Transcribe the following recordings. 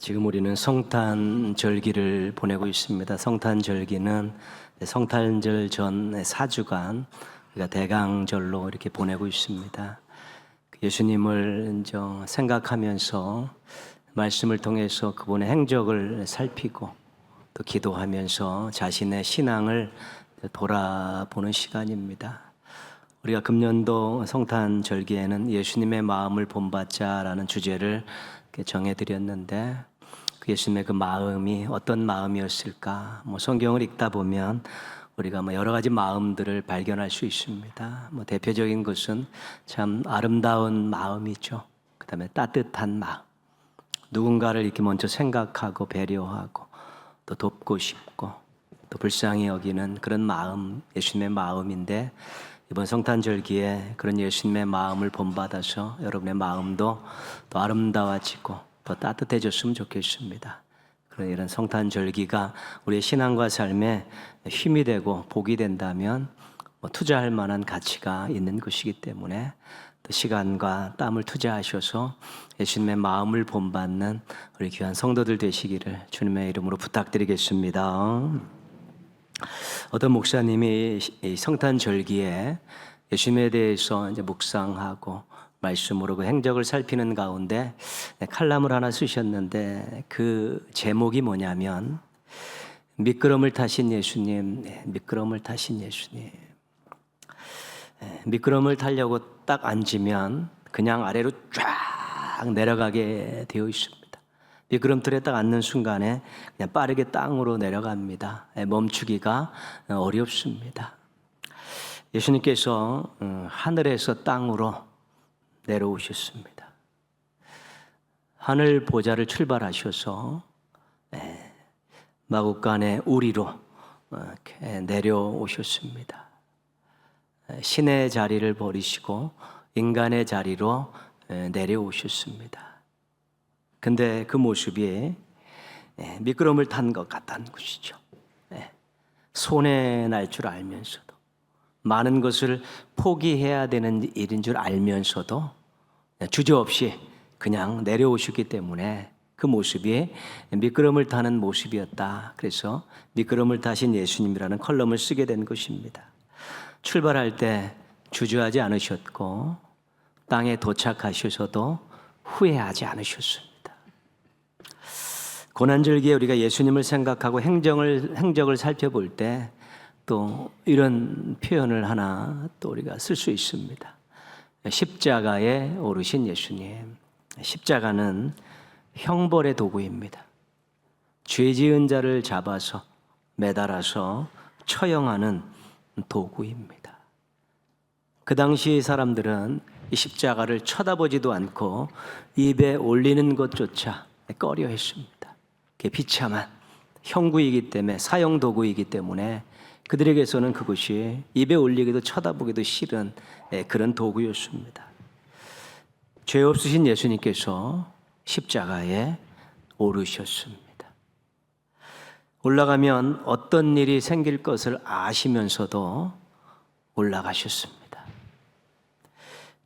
지금 우리는 성탄절기를 보내고 있습니다. 성탄절기는 성탄절 전 4주간 우리가 대강절로 이렇게 보내고 있습니다. 예수님을 이제 생각하면서 말씀을 통해서 그분의 행적을 살피고 또 기도하면서 자신의 신앙을 돌아보는 시간입니다. 우리가 금년도 성탄절기에는 예수님의 마음을 본받자라는 주제를 정해드렸는데 그 예수님의 그 마음이 어떤 마음이었을까? 성경을 읽다 보면 우리가 여러 가지 마음들을 발견할 수 있습니다. 대표적인 것은 참 아름다운 마음이죠. 그다음에 따뜻한 마음, 누군가를 이렇게 먼저 생각하고 배려하고 또 돕고 싶고 또 불쌍히 여기는 그런 마음, 예수님의 마음인데 이번 성탄절기에 그런 예수님의 마음을 본받아서 여러분의 마음도 더 아름다워지고 더 따뜻해졌으면 좋겠습니다. 그런 이런 성탄절기가 우리의 신앙과 삶에 힘이 되고 복이 된다면 투자할 만한 가치가 있는 것이기 때문에 또 시간과 땀을 투자하셔서 예수님의 마음을 본받는 우리 귀한 성도들 되시기를 주님의 이름으로 부탁드리겠습니다. 어떤 목사님이 이 성탄절기에 예수님에 대해서 이제 묵상하고 말씀으로 그 행적을 살피는 가운데 칼럼을 하나 쓰셨는데 그 제목이 뭐냐면 미끄럼을 타신 예수님, 미끄럼을 타신 예수님. 미끄럼을 타려고 딱 앉으면 그냥 아래로 쫙 내려가게 되어 있습니다. 미끄럼틀에 딱 앉는 순간에 그냥 빠르게 땅으로 내려갑니다. 멈추기가 어렵습니다. 예수님께서 하늘에서 땅으로 내려오셨습니다. 하늘 보좌를 출발하셔서 마국간의 우리로 내려오셨습니다. 신의 자리를 버리시고 인간의 자리로 내려오셨습니다. 근데 그 모습이 미끄럼을 탄 것 같다는 것이죠. 손해 날 줄 알면서도 많은 것을 포기해야 되는 일인 줄 알면서도 주저없이 그냥 내려오셨기 때문에 그 모습이 미끄럼을 타는 모습이었다. 그래서 미끄럼을 타신 예수님이라는 컬럼을 쓰게 된 것입니다. 출발할 때 주저하지 않으셨고 땅에 도착하셔서도 후회하지 않으셨습니다. 고난절기에 우리가 예수님을 생각하고 행적을 살펴볼 때 또 이런 표현을 하나 또 우리가 쓸 수 있습니다. 십자가에 오르신 예수님. 십자가는 형벌의 도구입니다. 죄 지은 자를 잡아서 매달아서 처형하는 도구입니다. 그 당시 사람들은 이 십자가를 쳐다보지도 않고 입에 올리는 것조차 꺼려 했습니다. 그게 비참한 형구이기 때문에, 사형 도구이기 때문에 그들에게서는 그것이 입에 올리기도 쳐다보기도 싫은 그런 도구였습니다. 죄 없으신 예수님께서 십자가에 오르셨습니다. 올라가면 어떤 일이 생길 것을 아시면서도 올라가셨습니다.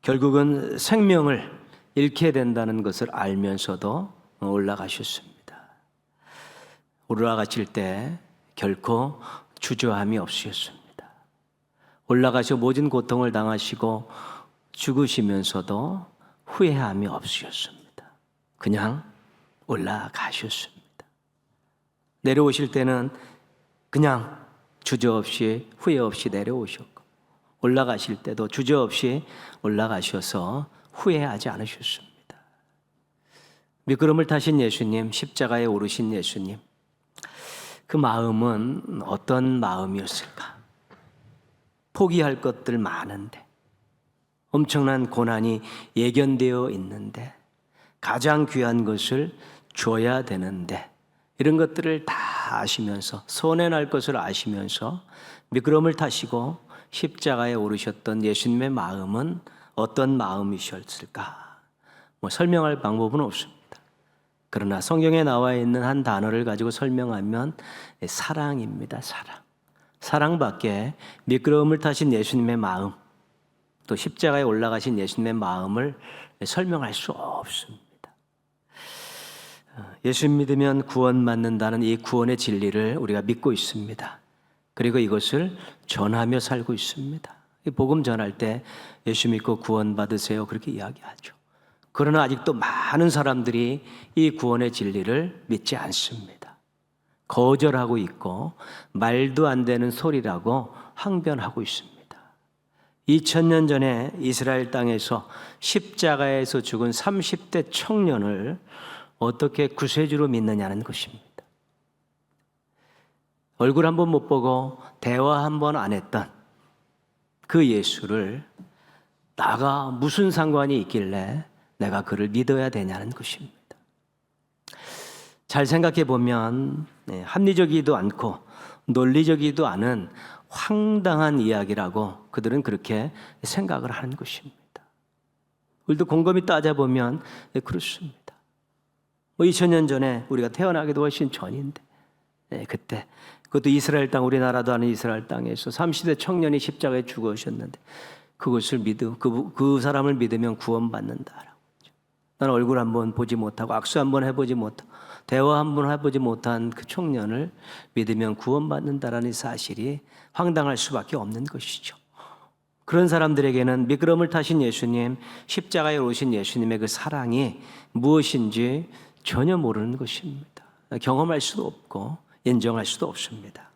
결국은 생명을 잃게 된다는 것을 알면서도 올라가셨습니다. 올라가실 때 결코 주저함이 없으셨습니다. 올라가셔 모든 고통을 당하시고 죽으시면서도 후회함이 없으셨습니다. 그냥 올라가셨습니다. 내려오실 때는 그냥 주저없이 후회 없이 내려오셨고 올라가실 때도 주저없이 올라가셔서 후회하지 않으셨습니다. 미끄럼을 타신 예수님, 십자가에 오르신 예수님, 그 마음은 어떤 마음이었을까? 포기할 것들 많은데, 엄청난 고난이 예견되어 있는데, 가장 귀한 것을 줘야 되는데, 이런 것들을 다 아시면서, 손해날 것을 아시면서 미끄럼을 타시고 십자가에 오르셨던 예수님의 마음은 어떤 마음이셨을까? 설명할 방법은 없습니다. 그러나 성경에 나와 있는 한 단어를 가지고 설명하면 사랑입니다. 사랑. 사랑밖에 미끄러움을 타신 예수님의 마음, 또 십자가에 올라가신 예수님의 마음을 설명할 수 없습니다. 예수 믿으면 구원받는다는 이 구원의 진리를 우리가 믿고 있습니다. 그리고 이것을 전하며 살고 있습니다. 복음 전할 때 예수 믿고 구원받으세요 그렇게 이야기하죠. 그러나 아직도 많은 사람들이 이 구원의 진리를 믿지 않습니다. 거절하고 있고 말도 안 되는 소리라고 항변하고 있습니다. 2000년 전에 이스라엘 땅에서 십자가에서 죽은 30대 청년을 어떻게 구세주로 믿느냐는 것입니다. 얼굴 한번 못 보고 대화 한번 안 했던 그 예수를 나가 무슨 상관이 있길래 내가 그를 믿어야 되냐는 것입니다. 잘 생각해 보면 합리적이지도 않고 논리적이지도 않은 황당한 이야기라고 그들은 그렇게 생각을 하는 것입니다. 우리도 곰곰이 따져보면 그렇습니다. 2000년 전에 우리가 태어나기도 훨씬 전인데 그때 그것도 이스라엘 땅, 우리나라도 아닌 이스라엘 땅에서 30대 청년이 십자가에 죽으셨는데 그것을 그 사람을 믿으면 구원받는다라고. 나는 얼굴 한번 보지 못하고 악수 한번 해보지 못하고 대화 한번 해보지 못한 그 청년을 믿으면 구원받는다라는 사실이 황당할 수밖에 없는 것이죠. 그런 사람들에게는 미끄럼을 타신 예수님, 십자가에 오신 예수님의 그 사랑이 무엇인지 전혀 모르는 것입니다. 경험할 수도 없고 인정할 수도 없습니다.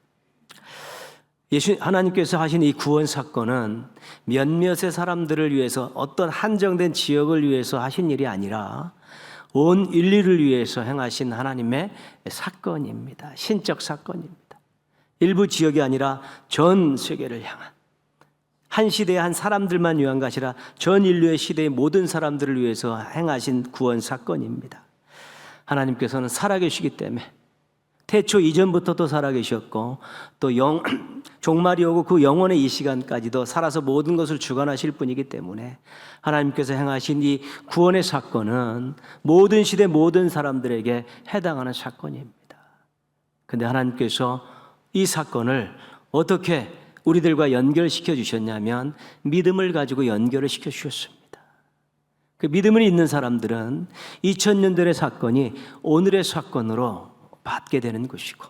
하나님께서 하신 이 구원 사건은 몇몇의 사람들을 위해서 어떤 한정된 지역을 위해서 하신 일이 아니라 온 인류를 위해서 행하신 하나님의 사건입니다. 신적 사건입니다. 일부 지역이 아니라 전 세계를 향한 한 시대의 한 사람들만 위한 것이 아니라 전 인류의 시대의 모든 사람들을 위해서 행하신 구원 사건입니다. 하나님께서는 살아계시기 때문에 태초 이전부터도 살아계셨고 또 종말이 오고 그 영원의 이 시간까지도 살아서 모든 것을 주관하실 분이기 때문에 하나님께서 행하신 이 구원의 사건은 모든 시대 모든 사람들에게 해당하는 사건입니다. 그런데 하나님께서 이 사건을 어떻게 우리들과 연결시켜 주셨냐면 믿음을 가지고 연결을 시켜 주셨습니다. 그 믿음을 있는 사람들은 2000년 전의 사건이 오늘의 사건으로 받게 되는 것이고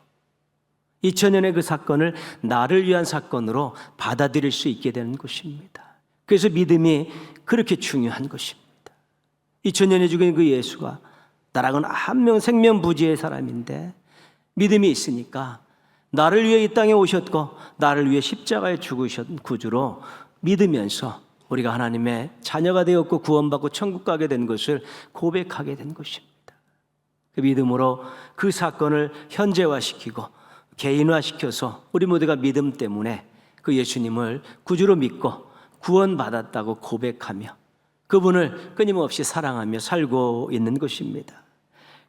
2000년의 그 사건을 나를 위한 사건으로 받아들일 수 있게 되는 것입니다. 그래서 믿음이 그렇게 중요한 것입니다. 2000년에 죽은 그 예수가 나라고는 한 명 생명부지의 사람인데 믿음이 있으니까 나를 위해 이 땅에 오셨고 나를 위해 십자가에 죽으신 구주로 믿으면서 우리가 하나님의 자녀가 되었고 구원받고 천국 가게 된 것을 고백하게 된 것입니다. 그 믿음으로 그 사건을 현재화시키고 개인화시켜서 우리 모두가 믿음 때문에 그 예수님을 구주로 믿고 구원받았다고 고백하며 그분을 끊임없이 사랑하며 살고 있는 것입니다.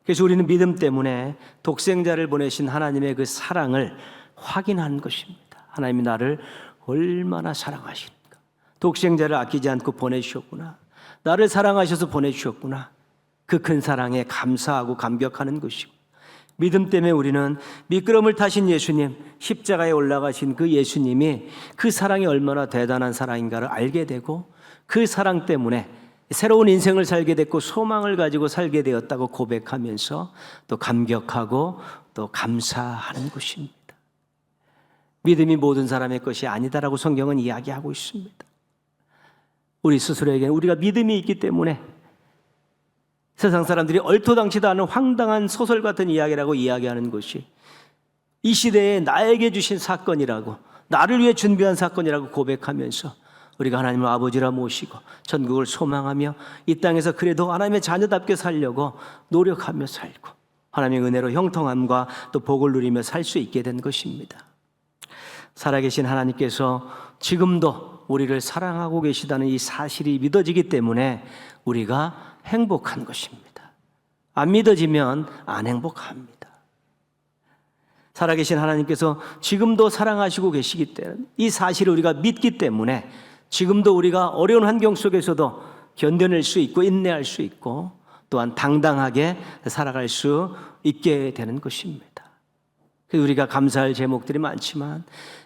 그래서 우리는 믿음 때문에 독생자를 보내신 하나님의 그 사랑을 확인한 것입니다. 하나님이 나를 얼마나 사랑하시는가. 독생자를 아끼지 않고 보내주셨구나. 나를 사랑하셔서 보내주셨구나. 그 큰 사랑에 감사하고 감격하는 것이고 믿음 때문에 우리는 미끄럼을 타신 예수님, 십자가에 올라가신 그 예수님이 그 사랑이 얼마나 대단한 사랑인가를 알게 되고 그 사랑 때문에 새로운 인생을 살게 됐고 소망을 가지고 살게 되었다고 고백하면서 또 감격하고 또 감사하는 것입니다. 믿음이 모든 사람의 것이 아니다라고 성경은 이야기하고 있습니다. 우리 스스로에게는 우리가 믿음이 있기 때문에 세상 사람들이 얼토당치도 않은 황당한 소설 같은 이야기라고 이야기하는 것이 이 시대에 나에게 주신 사건이라고 나를 위해 준비한 사건이라고 고백하면서 우리가 하나님을 아버지라 모시고 천국을 소망하며 이 땅에서 그래도 하나님의 자녀답게 살려고 노력하며 살고 하나님의 은혜로 형통함과 또 복을 누리며 살 수 있게 된 것입니다. 살아계신 하나님께서 지금도 우리를 사랑하고 계시다는 이 사실이 믿어지기 때문에 우리가 행복한 것입니다. 안 믿어지면 안 행복합니다. 살아계신 하나님께서 지금도 사랑하시고 계시기 때문에 이 사실을 우리가 믿기 때문에 지금도 우리가 어려운 환경 속에서도 견뎌낼 수 있고 인내할 수 있고 또한 당당하게 살아갈 수 있게 되는 것입니다. 그래서 우리가 감사할 제목들이 많지만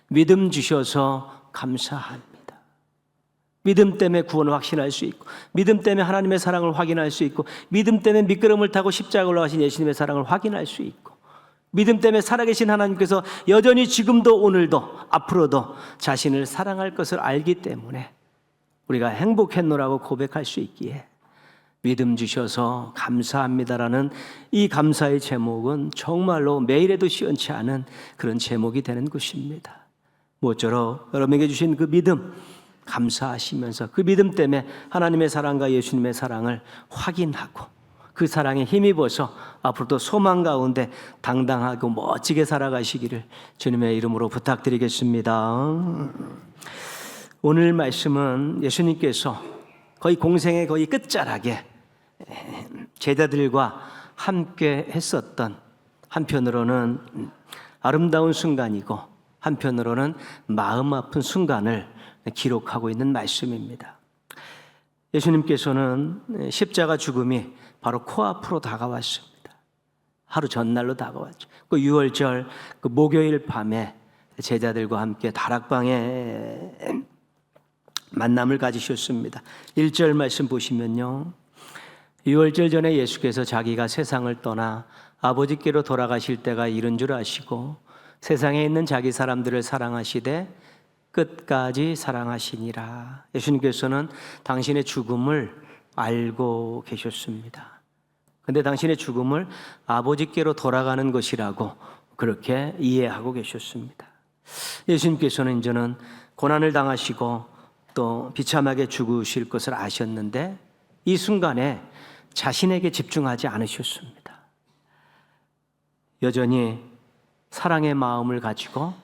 믿음 주셔서 감사합니다. 믿음 때문에 구원을 확신할 수 있고, 믿음 때문에 하나님의 사랑을 확인할 수 있고, 믿음 때문에 미끄럼을 타고 십자가에 올라가신 예수님의 사랑을 확인할 수 있고, 믿음 때문에 살아계신 하나님께서 여전히 지금도 오늘도 앞으로도 자신을 사랑할 것을 알기 때문에 우리가 행복했노라고 고백할 수 있기에 믿음 주셔서 감사합니다라는 이 감사의 제목은 정말로 매일에도 시원치 않은 그런 제목이 되는 것입니다. 모쪼록 여러분에게 주신 그 믿음 감사하시면서 그 믿음 때문에 하나님의 사랑과 예수님의 사랑을 확인하고 그 사랑에 힘입어서 앞으로도 소망 가운데 당당하고 멋지게 살아가시기를 주님의 이름으로 부탁드리겠습니다. 오늘 말씀은 예수님께서 거의 공생의 거의 끝자락에 제자들과 함께 했었던, 한편으로는 아름다운 순간이고 한편으로는 마음 아픈 순간을 기록하고 있는 말씀입니다. 예수님께서는 십자가 죽음이 바로 코앞으로 다가왔습니다. 하루 전날로 다가왔죠. 그 6월절 그 목요일 밤에 제자들과 함께 다락방에 만남을 가지셨습니다. 1절 말씀 보시면요, 6월절 전에 예수께서 자기가 세상을 떠나 아버지께로 돌아가실 때가 이른 줄 아시고 세상에 있는 자기 사람들을 사랑하시되 끝까지 사랑하시니라. 예수님께서는 당신의 죽음을 알고 계셨습니다. 그런데 당신의 죽음을 아버지께로 돌아가는 것이라고 그렇게 이해하고 계셨습니다. 예수님께서는 이제는 고난을 당하시고 또 비참하게 죽으실 것을 아셨는데 이 순간에 자신에게 집중하지 않으셨습니다. 여전히 사랑의 마음을 가지고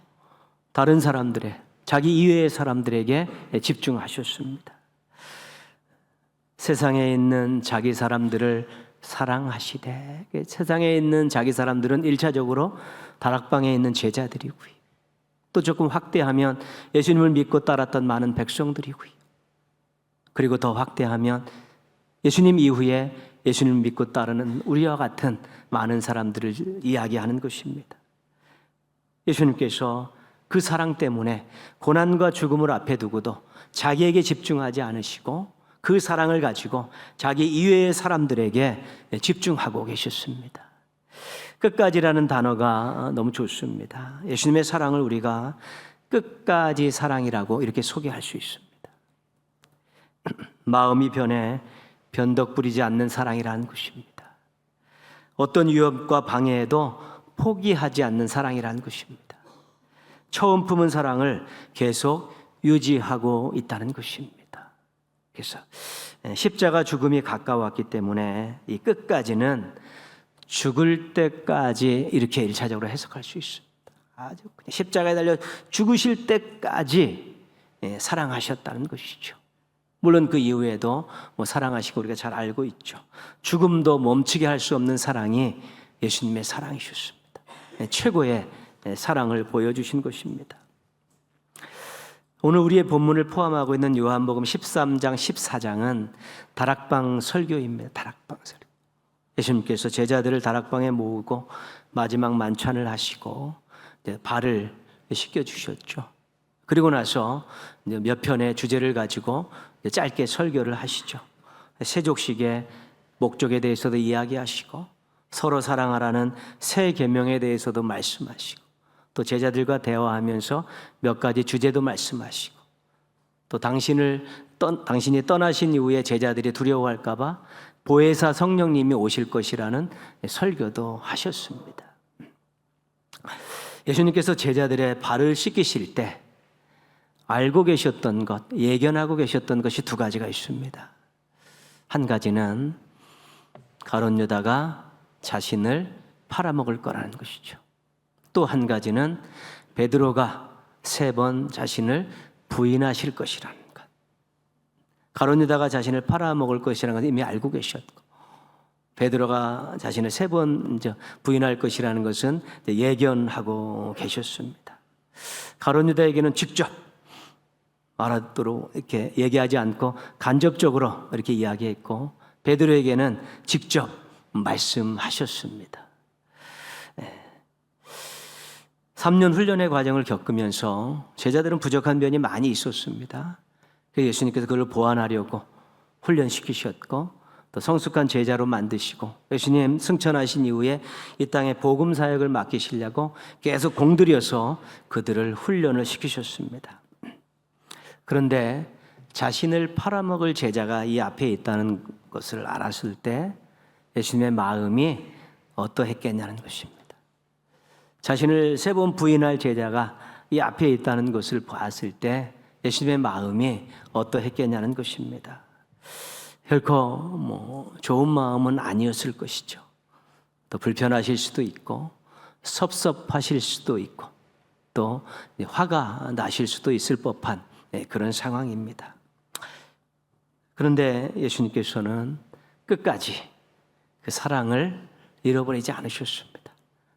다른 사람들의, 자기 이외의 사람들에게 집중하셨습니다. 세상에 있는 자기 사람들을 사랑하시되, 세상에 있는 자기 사람들은 1차적으로 다락방에 있는 제자들이고요, 또 조금 확대하면 예수님을 믿고 따랐던 많은 백성들이고요, 그리고 더 확대하면 예수님 이후에 예수님을 믿고 따르는 우리와 같은 많은 사람들을 이야기하는 것입니다. 예수님께서 그 사랑 때문에 고난과 죽음을 앞에 두고도 자기에게 집중하지 않으시고 그 사랑을 가지고 자기 이외의 사람들에게 집중하고 계셨습니다. 끝까지라는 단어가 너무 좋습니다. 예수님의 사랑을 우리가 끝까지 사랑이라고 이렇게 소개할 수 있습니다. 마음이 변해 변덕 부리지 않는 사랑이라는 것입니다. 어떤 위협과 방해에도 포기하지 않는 사랑이라는 것입니다. 처음 품은 사랑을 계속 유지하고 있다는 것입니다. 그래서 십자가 죽음이 가까웠기 때문에 이 끝까지는 죽을 때까지 이렇게 1차적으로 해석할 수 있습니다. 아주 십자가에 달려 죽으실 때까지 사랑하셨다는 것이죠. 물론 그 이후에도 사랑하시고 우리가 잘 알고 있죠. 죽음도 멈추게 할 수 없는 사랑이 예수님의 사랑이셨습니다. 최고의 사랑을 보여주신 것입니다. 오늘 우리의 본문을 포함하고 있는 요한복음 13장, 14장은 다락방 설교입니다. 다락방 설교. 예수님께서 제자들을 다락방에 모으고 마지막 만찬을 하시고 발을 씻겨주셨죠. 그리고 나서 몇 편의 주제를 가지고 짧게 설교를 하시죠. 세족식의 목적에 대해서도 이야기하시고 서로 사랑하라는 새 계명에 대해서도 말씀하시고 또 제자들과 대화하면서 몇 가지 주제도 말씀하시고 또 당신이 떠나신 이후에 제자들이 두려워할까 봐 보혜사 성령님이 오실 것이라는 설교도 하셨습니다. 예수님께서 제자들의 발을 씻기실 때 알고 계셨던 것, 예견하고 계셨던 것이 두 가지가 있습니다. 한 가지는 가룟 유다가 자신을 팔아먹을 거라는 것이죠. 또 한 가지는 베드로가 3번 자신을 부인하실 것이라는 것. 가룟 유다가 자신을 팔아먹을 것이라는 것을 이미 알고 계셨고, 베드로가 자신을 3번 부인할 것이라는 것은 예견하고 계셨습니다. 가룟 유다에게는 직접 말하도록 이렇게 얘기하지 않고 간접적으로 이렇게 이야기했고, 베드로에게는 직접 말씀하셨습니다. 3년 훈련의 과정을 겪으면서 제자들은 부족한 면이 많이 있었습니다. 예수님께서 그걸 보완하려고 훈련시키셨고 또 성숙한 제자로 만드시고 예수님 승천하신 이후에 이 땅에 복음 사역을 맡기시려고 계속 공들여서 그들을 훈련을 시키셨습니다. 그런데 자신을 팔아먹을 제자가 이 앞에 있다는 것을 알았을 때 예수님의 마음이 어떠했겠냐는 것입니다. 자신을 3번 부인할 제자가 이 앞에 있다는 것을 봤을 때 예수님의 마음이 어떠했겠냐는 것입니다. 결코 좋은 마음은 아니었을 것이죠. 또 불편하실 수도 있고 섭섭하실 수도 있고 또 화가 나실 수도 있을 법한 그런 상황입니다. 그런데 예수님께서는 끝까지 그 사랑을 잃어버리지 않으셨습니다.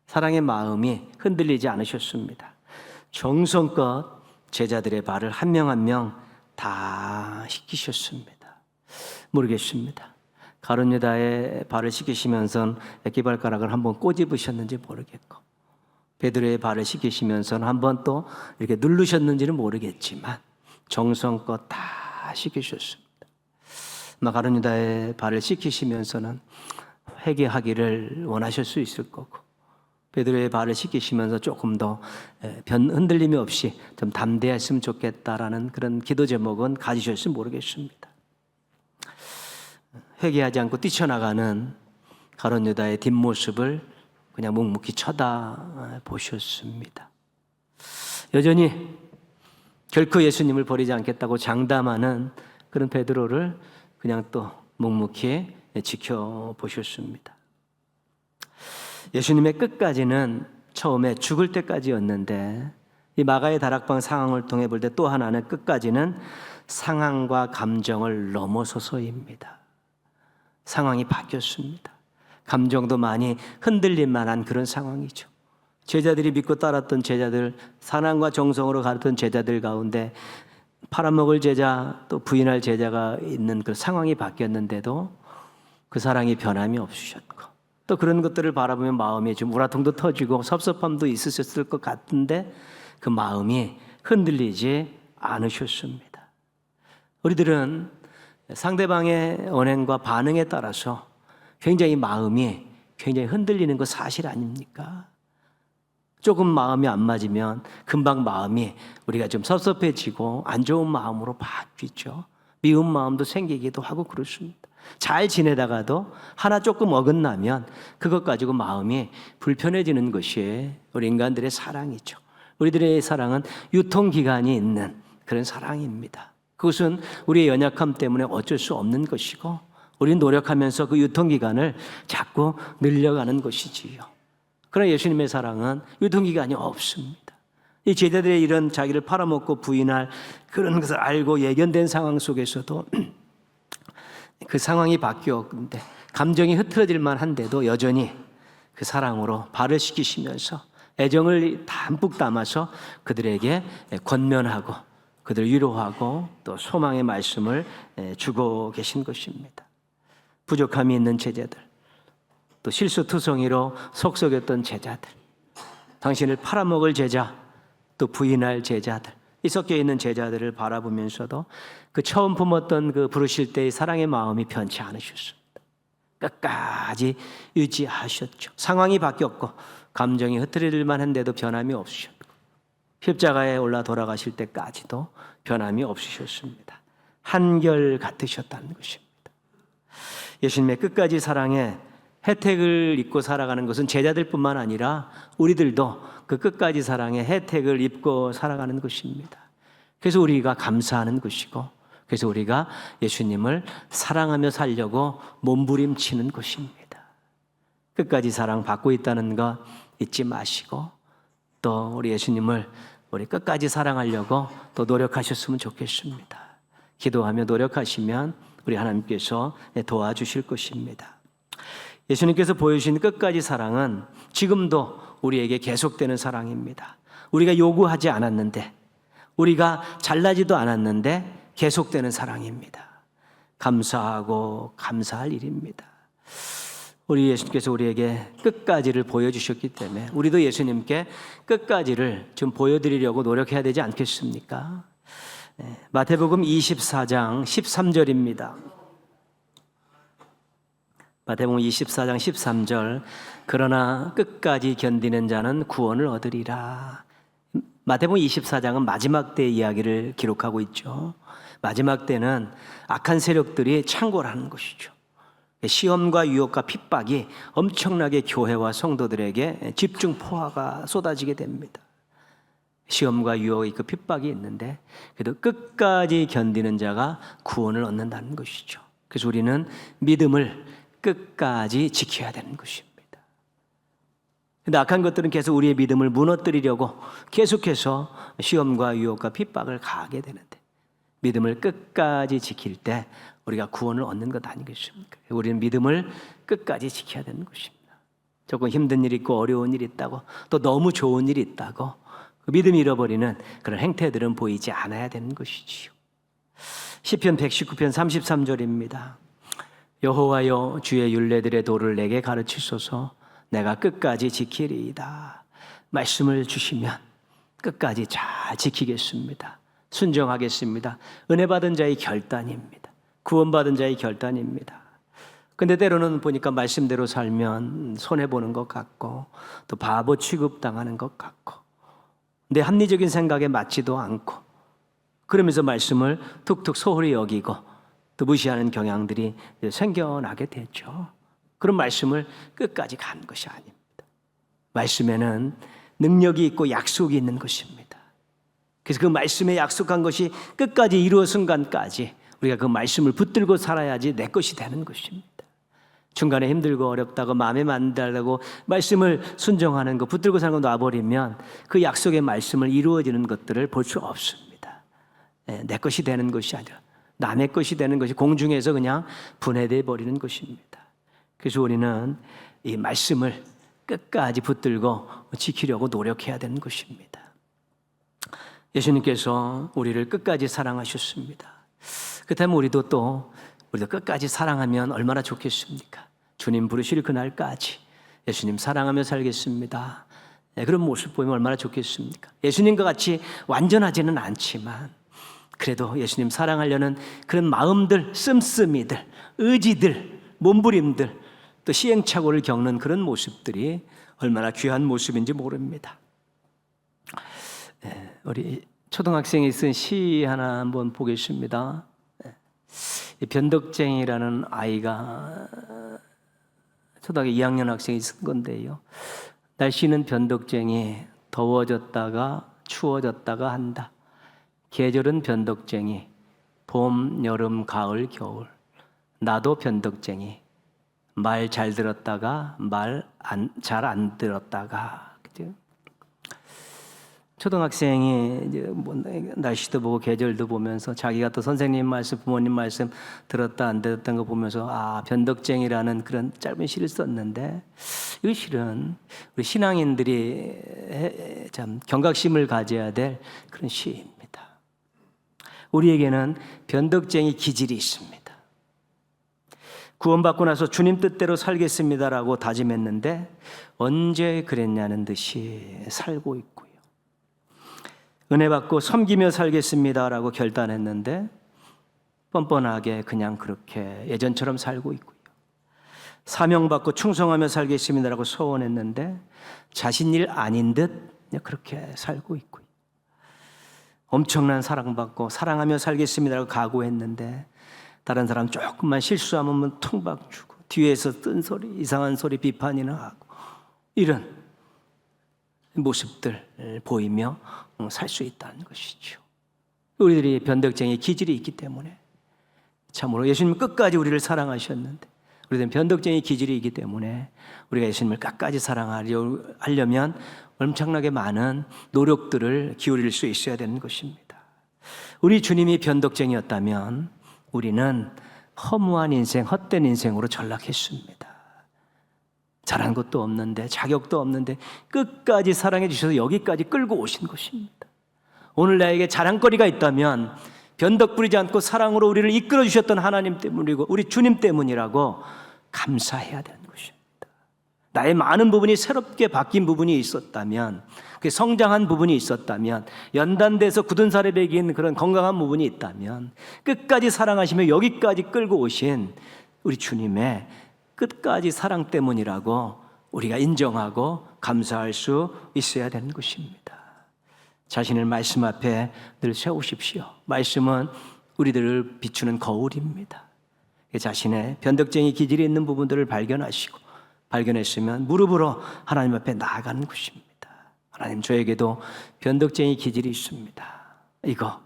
사랑의 마음이 흔들리지 않으셨습니다. 정성껏 제자들의 발을 한 명 한 명 다 씻기셨습니다. 모르겠습니다. 가룟 유다의 발을 씻기시면서 액기발가락을 한번 꼬집으셨는지 모르겠고 베드로의 발을 씻기시면서는 한번 또 이렇게 누르셨는지는 모르겠지만 정성껏 다 씻기셨습니다. 가룟 유다의 발을 씻기시면서는 회개하기를 원하실 수 있을 거고 베드로의 발을 씻기시면서 조금 더 흔들림이 없이 좀 담대했으면 좋겠다라는 그런 기도 제목은 가지셨을지 모르겠습니다. 회개하지 않고 뛰쳐나가는 가룟 유다의 뒷모습을 그냥 묵묵히 쳐다보셨습니다. 여전히 결코 예수님을 버리지 않겠다고 장담하는 그런 베드로를 그냥 또 묵묵히 지켜보셨습니다. 예수님의 끝까지는 처음에 죽을 때까지였는데 이 마가의 다락방 상황을 통해 볼 때 또 하나는 끝까지는 상황과 감정을 넘어서서입니다. 상황이 바뀌었습니다. 감정도 많이 흔들릴 만한 그런 상황이죠. 제자들이 믿고 따랐던 제자들, 사랑과 정성으로 가르쳤던 제자들 가운데 팔아먹을 제자 또 부인할 제자가 있는 그 상황이 바뀌었는데도 그 사랑이 변함이 없으셨고 또 그런 것들을 바라보면 마음이 좀 우라통도 터지고 섭섭함도 있으셨을 것 같은데 그 마음이 흔들리지 않으셨습니다. 우리들은 상대방의 언행과 반응에 따라서 굉장히 마음이 굉장히 흔들리는 거 사실 아닙니까? 조금 마음이 안 맞으면 금방 마음이 우리가 좀 섭섭해지고 안 좋은 마음으로 바뀌죠. 미운 마음도 생기기도 하고 그렇습니다. 잘 지내다가도 하나 조금 어긋나면 그것 가지고 마음이 불편해지는 것이 우리 인간들의 사랑이죠. 우리들의 사랑은 유통기간이 있는 그런 사랑입니다. 그것은 우리의 연약함 때문에 어쩔 수 없는 것이고 우리는 노력하면서 그 유통기간을 자꾸 늘려가는 것이지요. 그러나 예수님의 사랑은 유통기간이 없습니다. 이 제자들의 이런 자기를 팔아먹고 부인할 그런 것을 알고 예견된 상황 속에서도 그 상황이 바뀌었는데 감정이 흐트러질 만한데도 여전히 그 사랑으로 발을 씻기시면서 애정을 담뿍 담아서 그들에게 권면하고 그들을 위로하고 또 소망의 말씀을 주고 계신 것입니다. 부족함이 있는 제자들, 또 실수투성이로 속썩였던 제자들, 당신을 팔아먹을 제자, 또 부인할 제자들, 이 섞여 있는 제자들을 바라보면서도 그 처음 품었던 그 부르실 때의 사랑의 마음이 변치 않으셨습니다. 끝까지 유지하셨죠. 상황이 바뀌었고 감정이 흐트러질 만한데도 변함이 없으셨고 십자가에 올라 돌아가실 때까지도 변함이 없으셨습니다. 한결 같으셨다는 것입니다. 예수님의 끝까지 사랑에 혜택을 입고 살아가는 것은 제자들뿐만 아니라 우리들도 그 끝까지 사랑에 혜택을 입고 살아가는 것입니다. 그래서 우리가 감사하는 것이고 그래서 우리가 예수님을 사랑하며 살려고 몸부림치는 것입니다. 끝까지 사랑 받고 있다는 거 잊지 마시고 또 우리 예수님을 우리 끝까지 사랑하려고 또 노력하셨으면 좋겠습니다. 기도하며 노력하시면 우리 하나님께서 도와주실 것입니다. 예수님께서 보여주신 끝까지 사랑은 지금도 우리에게 계속되는 사랑입니다. 우리가 요구하지 않았는데 우리가 잘나지도 않았는데 계속되는 사랑입니다. 감사하고 감사할 일입니다. 우리 예수님께서 우리에게 끝까지를 보여주셨기 때문에 우리도 예수님께 끝까지를 좀 보여드리려고 노력해야 되지 않겠습니까? 마태복음 24장 13절입니다. 마태복음 24장 13절. 그러나 끝까지 견디는 자는 구원을 얻으리라. 마태복음 24장은 마지막 때의 이야기를 기록하고 있죠. 마지막 때는 악한 세력들이 창궐하는 것이죠. 시험과 유혹과 핍박이 엄청나게 교회와 성도들에게 집중 포화가 쏟아지게 됩니다. 시험과 유혹의 그 핍박이 있는데 그래도 끝까지 견디는 자가 구원을 얻는다는 것이죠. 그래서 우리는 믿음을 끝까지 지켜야 되는 것입니다. 근데 악한 것들은 계속 우리의 믿음을 무너뜨리려고 계속해서 시험과 유혹과 핍박을 가하게 되는데 믿음을 끝까지 지킬 때 우리가 구원을 얻는 것 아니겠습니까? 우리는 믿음을 끝까지 지켜야 되는 것입니다. 조금 힘든 일이 있고 어려운 일이 있다고 또 너무 좋은 일이 있다고 믿음을 잃어버리는 그런 행태들은 보이지 않아야 되는 것이지요. 시편 119편 33절입니다. 여호와여 주의 율례들의 도를 내게 가르치소서. 내가 끝까지 지키리이다. 말씀을 주시면 끝까지 잘 지키겠습니다. 순종하겠습니다. 은혜 받은 자의 결단입니다. 구원받은 자의 결단입니다. 근데 때로는 보니까 말씀대로 살면 손해보는 것 같고 또 바보 취급당하는 것 같고 내 합리적인 생각에 맞지도 않고 그러면서 말씀을 툭툭 소홀히 여기고 또 무시하는 경향들이 생겨나게 되죠. 그런 말씀을 끝까지 가는 것이 아닙니다. 말씀에는 능력이 있고 약속이 있는 것입니다. 그래서 그 말씀에 약속한 것이 끝까지 이루어 순간까지 우리가 그 말씀을 붙들고 살아야지 내 것이 되는 것입니다. 중간에 힘들고 어렵다고 마음에 만들다고 말씀을 순종하는 거 붙들고 사는 거 놔버리면 그 약속의 말씀을 이루어지는 것들을 볼 수 없습니다. 내 것이 되는 것이 아니라 남의 것이 되는 것이 공중에서 그냥 분해돼 버리는 것입니다. 그래서 우리는 이 말씀을 끝까지 붙들고 지키려고 노력해야 되는 것입니다. 예수님께서 우리를 끝까지 사랑하셨습니다. 그렇다면 우리도 끝까지 사랑하면 얼마나 좋겠습니까? 주님 부르실 그날까지 예수님 사랑하며 살겠습니다. 그런 모습 보면 얼마나 좋겠습니까? 예수님과 같이 완전하지는 않지만 그래도 예수님 사랑하려는 그런 마음들, 씀씀이들, 의지들, 몸부림들 또 시행착오를 겪는 그런 모습들이 얼마나 귀한 모습인지 모릅니다. 우리 초등학생이 쓴 시 하나 한번 보겠습니다. 변덕쟁이라는 아이가 초등학교 2학년 학생이 쓴 건데요. 날씨는 변덕쟁이, 더워졌다가 추워졌다가 한다. 계절은 변덕쟁이, 봄, 여름, 가을, 겨울. 나도 변덕쟁이, 말 잘 들었다가 말 잘 안 들었다가. 그죠? 초등학생이 이제 날씨도 보고 계절도 보면서 자기가 또 선생님 말씀, 부모님 말씀 들었다 안 들었던 거 보면서 변덕쟁이라는 그런 짧은 시를 썼는데 이 시는 우리 신앙인들이 참 경각심을 가져야 될 그런 시입니다. 우리에게는 변덕쟁이 기질이 있습니다. 구원받고 나서 주님 뜻대로 살겠습니다라고 다짐했는데 언제 그랬냐는 듯이 살고 있고요. 은혜 받고 섬기며 살겠습니다라고 결단했는데 뻔뻔하게 그냥 그렇게 예전처럼 살고 있고요. 사명받고 충성하며 살겠습니다라고 소원했는데 자신 일 아닌 듯 그렇게 살고 있고요. 엄청난 사랑받고 사랑하며 살겠습니다라고 각오했는데 다른 사람 조금만 실수하면 퉁박 주고 뒤에서 뜬 소리, 이상한 소리 비판이나 하고 이런 모습들 보이며 살 수 있다는 것이죠. 우리들이 변덕쟁이 기질이 있기 때문에 참으로 예수님 끝까지 우리를 사랑하셨는데 우리들은 변덕쟁이 기질이 있기 때문에 우리가 예수님을 끝까지 사랑하려면 엄청나게 많은 노력들을 기울일 수 있어야 되는 것입니다. 우리 주님이 변덕쟁이였다면 우리는 허무한 인생, 헛된 인생으로 전락했습니다. 잘한 것도 없는데 자격도 없는데 끝까지 사랑해 주셔서 여기까지 끌고 오신 것입니다. 오늘 나에게 자랑거리가 있다면 변덕 부리지 않고 사랑으로 우리를 이끌어 주셨던 하나님 때문이고 우리 주님 때문이라고 감사해야 되는 것입니다. 나의 많은 부분이 새롭게 바뀐 부분이 있었다면, 그 성장한 부분이 있었다면, 연단돼서 굳은 살에 배긴 그런 건강한 부분이 있다면, 끝까지 사랑하시며 여기까지 끌고 오신 우리 주님의 끝까지 사랑 때문이라고 우리가 인정하고 감사할 수 있어야 되는 것입니다. 자신을 말씀 앞에 늘 세우십시오. 말씀은 우리들을 비추는 거울입니다. 자신의 변덕쟁이 기질이 있는 부분들을 발견했으면 무릎으로 하나님 앞에 나아가는 것입니다. 하나님, 저에게도 변덕쟁이 기질이 있습니다. 이거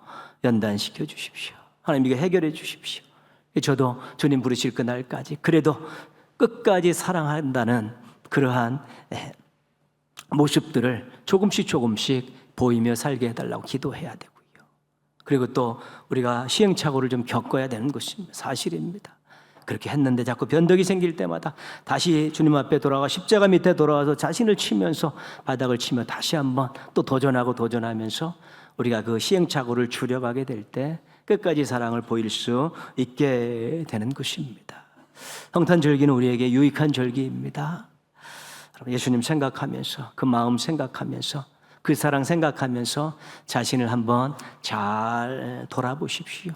연단시켜 주십시오. 하나님, 이거 해결해 주십시오. 저도 주님 부르실 그날까지 그래도 끝까지 사랑한다는 그러한 모습들을 조금씩 보이며 살게 해달라고 기도해야 되고요. 그리고 또 우리가 시행착오를 좀 겪어야 되는 것입니다. 사실입니다. 그렇게 했는데 자꾸 변덕이 생길 때마다 다시 주님 앞에 돌아가 십자가 밑에 돌아와서 자신을 치면서 바닥을 치며 다시 한번 또 도전하면서 우리가 그 시행착오를 줄여가게 될 때 끝까지 사랑을 보일 수 있게 되는 것입니다. 성탄절기는 우리에게 유익한 절기입니다. 예수님 생각하면서, 그 마음 생각하면서, 그 사랑 생각하면서 자신을 한번 잘 돌아보십시오.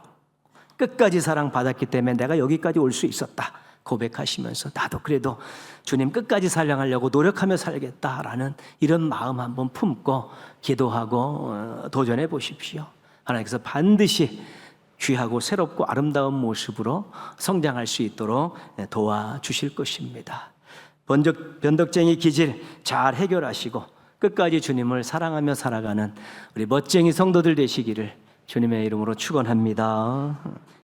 끝까지 사랑받았기 때문에 내가 여기까지 올 수 있었다 고백하시면서, 나도 그래도 주님 끝까지 사랑하려고 노력하며 살겠다라는 이런 마음 한번 품고 기도하고 도전해 보십시오. 하나님께서 반드시 귀하고 새롭고 아름다운 모습으로 성장할 수 있도록 도와주실 것입니다. 변덕쟁이 기질 잘 해결하시고 끝까지 주님을 사랑하며 살아가는 우리 멋쟁이 성도들 되시기를 주님의 이름으로 축원합니다.